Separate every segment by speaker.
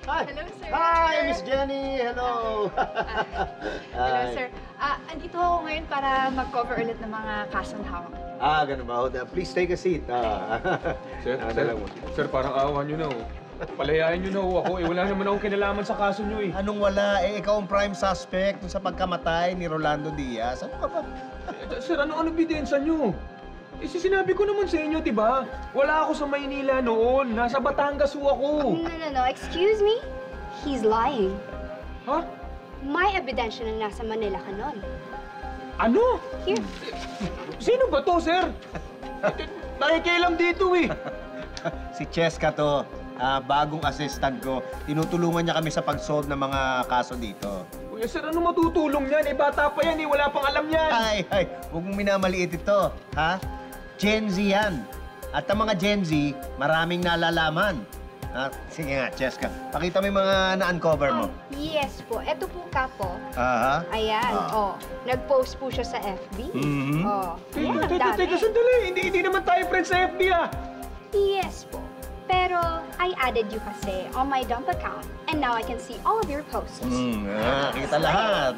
Speaker 1: Hi.
Speaker 2: Hello, sir.
Speaker 1: Hi, Miss Jenny. Hello.
Speaker 2: Hello, sir. Andito ako ngayon para mag-cover ulit ng mga kasong hawak.
Speaker 1: Ganun ba? Please take a seat.
Speaker 3: Sir, parang awa nyo na, oh. Palayain nyo na, ako. Wala naman akong kinalaman sa kaso nyo, eh.
Speaker 1: Anong wala? Ikaw ang prime suspect sa pagkamatay ni Rolando Diaz. Ano ka ba?
Speaker 3: Sir, ano ebidensya nyo? Sinabi ko naman sa inyo, di ba? Wala ako sa Maynila noon. Nasa Batangas ako.
Speaker 4: No. Excuse me? He's lying.
Speaker 3: Ha?
Speaker 4: May ebidensya na nasa Manila ka nun.
Speaker 3: Ano?
Speaker 4: Here.
Speaker 3: Sino ba to, sir? Nakikialam dito, eh.
Speaker 1: Si Cheska to. Bagong assistant ko. Tinutulungan niya kami sa pag-solve ng mga kaso dito.
Speaker 3: Kuya, sir, ano matutulong yan? Bata pa yan, Wala pang alam yan.
Speaker 1: Ay, huwag mong minamaliit ito. Ha? Gen Z yan. At ang mga Gen Z, maraming nalalaman. Sige nga, Cheska. Pakita mo yung mga na-uncover mo.
Speaker 4: Yes po. Ito po, Kapo.
Speaker 1: Aha.
Speaker 4: Ayan, Nag-post po siya sa FB.
Speaker 1: Mhm.
Speaker 4: Ayan, ang dami.
Speaker 3: Teka, sandali. Hindi naman tayo friends sa FB,
Speaker 4: Yes po. Pero I added you kasi on my dump account. And now I can see all of your posts.
Speaker 1: Kita lahat.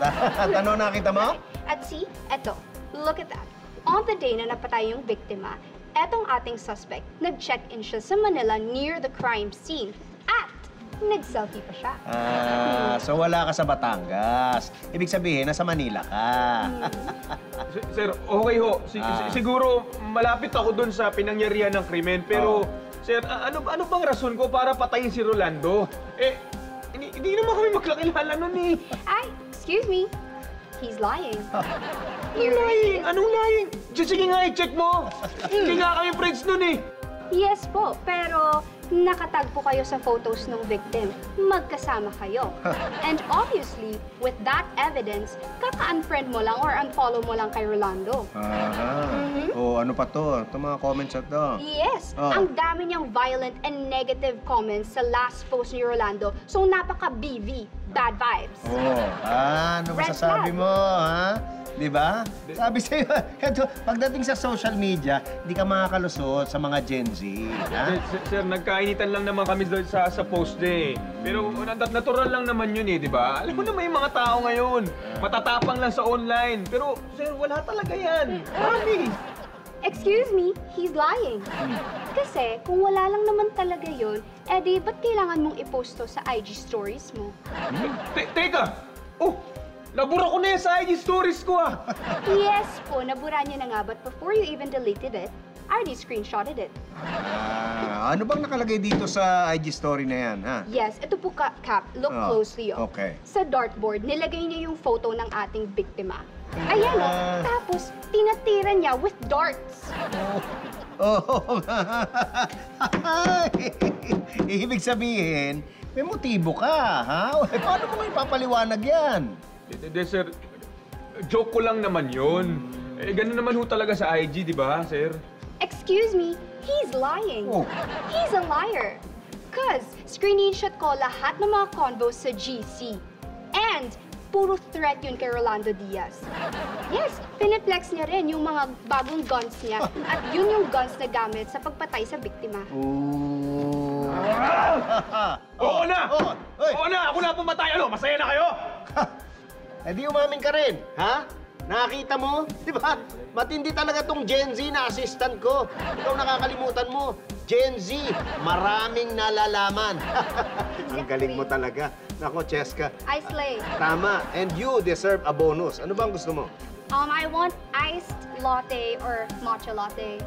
Speaker 1: Ano nakita mo?
Speaker 4: At see, eto. Look at that. On the day na napatay yung biktima, etong ating suspect, nag-check-in siya sa Manila near the crime scene. At nag-selfie pa siya.
Speaker 1: So wala ka sa Batangas. Ibig sabihin, nasa Manila ka.
Speaker 3: Sir, okay ho. Siguro malapit ako dun sa pinangyarihan ng krimen. Pero, sir, ano bang rason ko para patayin si Rolando? Hindi naman kami magkakilala nun, eh.
Speaker 4: Ay, excuse me. He's lying.
Speaker 3: Anong lying? Anong lying? Sige nga, i-check mo. Hindi nga kami friends nun, eh.
Speaker 4: Yes po, pero nakatag po kayo sa photos ng victim. Magkasama kayo. And obviously, with that evidence, kaka-unfriend mo lang or unfollow mo lang kay Rolando.
Speaker 1: Ano pa to? Ito mga comments na to.
Speaker 4: Yes, ang dami niyang violent and negative comments sa last post ni Rolando. So napaka-BV, bad vibes.
Speaker 1: Ano
Speaker 4: Red
Speaker 1: masasabi
Speaker 4: flag.
Speaker 1: mo, ha? Di ba? Sabi sa'yo, eto, pagdating sa social media, hindi ka makakalusot sa mga Gen Z. Ha?
Speaker 3: Sir, nagkainitan lang naman kami doon sa post eh. Pero natural lang naman yun, di ba? Alam mo na may mga tao ngayon. Matatapang lang sa online. Pero, sir, wala talaga yan. Marami.
Speaker 4: Excuse me, he's lying. Kasi kung wala lang naman talaga yun, edi ba't kailangan mong i-post to sa IG stories mo?
Speaker 3: Teka! Nabura ko na yan sa IG stories ko,
Speaker 4: Yes po, nabura niya na nga, but before you even deleted it, I already screenshotted it.
Speaker 1: Ano bang nakalagay dito sa IG story na yan, ha?
Speaker 4: Yes, ito po, Cap. Look closely,
Speaker 1: Okay.
Speaker 4: Sa dartboard, nilagay niya yung photo ng ating biktima. Ayan, Tapos, tinatira niya with darts.
Speaker 1: Ibig sabihin, may motibo ka, ha? Paano mo ipapaliwanag yan?
Speaker 3: Sir, joke ko lang naman yun. Ganun naman ho talaga sa IG, di ba, sir?
Speaker 4: Excuse me, he's lying. He's a liar. Cause, screenshot ko lahat ng mga convos sa GC. And, puro threat yun kay Rolando Diaz. Yes, piniplex niya rin yung mga bagong guns niya. At yun yung guns na gamit sa pagpatay sa biktima.
Speaker 3: Oo na! Oo na! Ako na pumatay! Masaya na kayo?
Speaker 1: Di umamin ka rin, ha? Nakakita mo? Di ba? Matindi talaga tong Gen Z na assistant ko. Ikaw nakakalimutan mo. Gen Z, maraming nalalaman. Ang galing mo talaga. Nako, Cheska.
Speaker 4: I slay.
Speaker 1: Tama. And you deserve a bonus. Ano bang gusto mo?
Speaker 4: I want iced latte or matcha latte.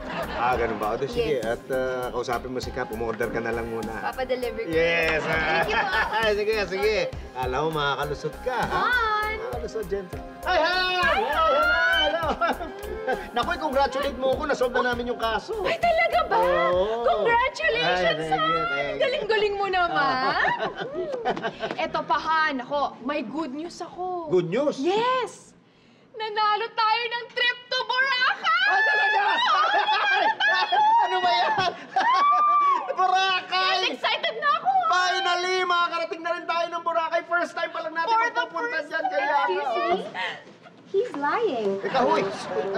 Speaker 1: Ganun ba? O, sige.
Speaker 4: Yes.
Speaker 1: At kausapin mo si Cap. Umorder ka na lang muna.
Speaker 4: Papa-deliver ko.
Speaker 1: Yes!
Speaker 4: Thank you po.
Speaker 1: Sige. Alam mo, makakalusot ka, ha?
Speaker 4: Han!
Speaker 1: Makakalusot, Jen. Hi! Hello! Naku, congratulate mo ako. Nasolve na namin yung kaso.
Speaker 2: Ay, talaga ba? Congratulations,
Speaker 1: Thank you.
Speaker 2: Han! Galing-galing mo naman. Eto pa, Han. Ako, may good news ako.
Speaker 1: Good news?
Speaker 2: Yes! Nanalo tayo ng trip to Boracay!
Speaker 1: Talaga? Ano ba yan? Boracay!
Speaker 2: Yes, excited na ako!
Speaker 1: Finally, makakarating na rin tayo ng Boracay. First time pa lang natin magpupunta dyan. Kaya
Speaker 4: Excuse me? He's lying.
Speaker 1: Teka, huy.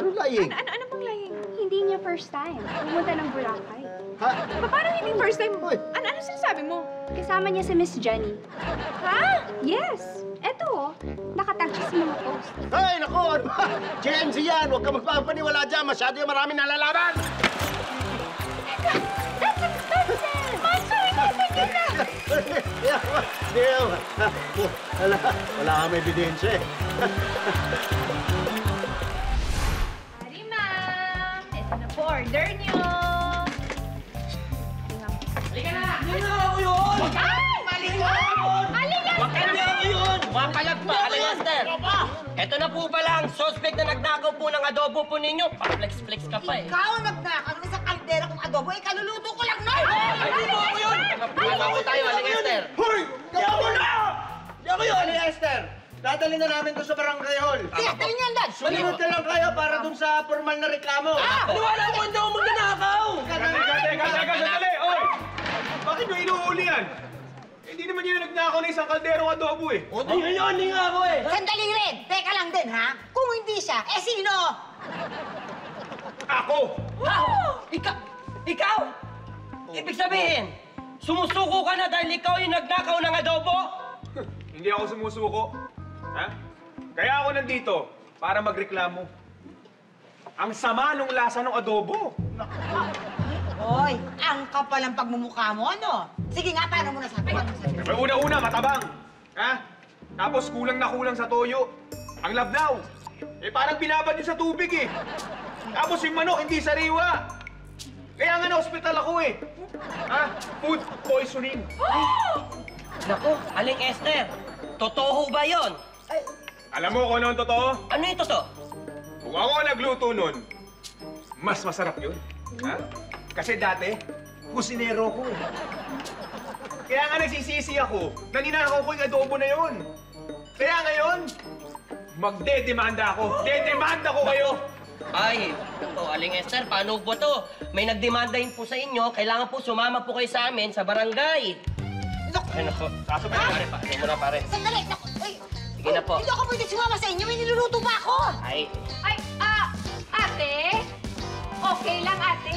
Speaker 1: Ano lying?
Speaker 2: Ano bang lying?
Speaker 4: Hindi niya first time pumunta ng Boracay.
Speaker 1: Ha?
Speaker 2: Paano hindi first time?
Speaker 1: Uy.
Speaker 2: Ano sinasabi mo?
Speaker 4: Kasama niya si Miss Jenny.
Speaker 2: Ha?
Speaker 4: Yes! Eto, nakatag siya sa mga post.
Speaker 1: Ay, naku! Ano ba? Gen Z yan! Huwag ka magpapaniwala dyan! Masyado yung maraming nalalaman!
Speaker 4: That's expensive!
Speaker 2: Sponsor natin yun na!
Speaker 1: Wala kami ebidensya eh.
Speaker 2: Hari, ma'am! Ito na po, order niyo!
Speaker 5: Halika na! Hindi na ako yun!
Speaker 2: Ay!
Speaker 5: Mali yun!
Speaker 2: Mali yan!
Speaker 5: Wag ka na ako yun! Mapalag pa! Aliaster! Ito na po pala ang suspect na nagnakaw po ng adobo po ninyo. Pa-flex-flex ka pa eh.
Speaker 6: Ikaw ang nagnakaw ng isang kaldera kong adobo, eh, kaluluto ko lang na!
Speaker 5: Ay, hindi po ako yun! Ano tayo, Aliaster?
Speaker 3: Hoy!
Speaker 1: Di ako na! Di ako yun! Esther! Dadalhin na namin to sa barangay hall.
Speaker 6: Kaya, dali niyan, Dad!
Speaker 1: Sumunod na lang kayo para dun sa formal na reklamo.
Speaker 5: Wala ko hindi ako magnanakaw!
Speaker 3: Teka, sandali! Oy! Bakit nyo inuuli yan? Hindi naman yun nagnakaw na isang kalderong adobo eh.
Speaker 5: O, di yun, hindi nga ako eh.
Speaker 6: Sandali rin! Teka lang din, ha? Kung hindi siya, eh sino?
Speaker 3: Ako!
Speaker 5: Ha? Ikaw? Ibig sabihin, sumusuko ka na dahil ikaw yung nagnakaw ng adobo?
Speaker 3: Hindi ako sumusuko. Ha? Kaya ako nandito para magreklamo. Ang sama nung lasa ng adobo.
Speaker 6: Hoy, ang kapal ang pagmumukha mo, ano? Sige nga, paano mo nasabi?
Speaker 3: May una-una, matabang. Ha? Tapos kulang na kulang sa toyo. Ang labnaw. Eh parang binabad yun sa tubig eh. Tapos yung manok, hindi sariwa. Kaya nga na-hospital ako eh. Ha? Food poisoning.
Speaker 5: Naku, Aling Esther, totoo ba yon?
Speaker 3: Alam mo kung ano ang totoo?
Speaker 5: Ano yung totoo?
Speaker 3: Kung ako ang nagluto nun, mas masarap yun. Ha? Kasi dati, kusinero ko eh. Kaya nga nagsisisi ako na ninakaw ko yung adobo na yun. Kaya ngayon, magdedemanda ako. Dedemanda ko kayo.
Speaker 5: Ay, ito, Aling Esther, paano po to? May nagdemandahin po sa inyo, kailangan po sumama po kayo sa amin sa barangay. Ay, naku.
Speaker 3: Sasabay na.
Speaker 5: Pare, ano mo na, pare?
Speaker 6: Sandali! Naku, ay!
Speaker 5: Sige na po.
Speaker 6: Hindi ako pwede sumama sa inyo, may niluluto pa ako!
Speaker 5: Ay,
Speaker 2: Ay, ate? Okay lang, ate.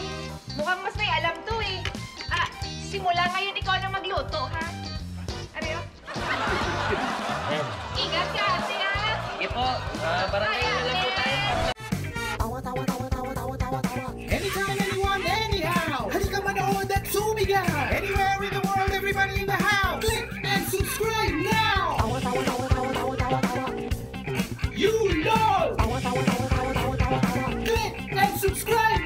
Speaker 2: Mukhang mas may alam to eh. Simula ngayon ikaw na magluto, ha? Ariyo? Ingat ka, ate, ha?
Speaker 5: sige po, barangay na lang po tayo.
Speaker 7: Anytime, anyone, anyhow. Halika manood at sumigaw. Anywhere in the world, everybody in the house. Click and subscribe now. You know. Click and subscribe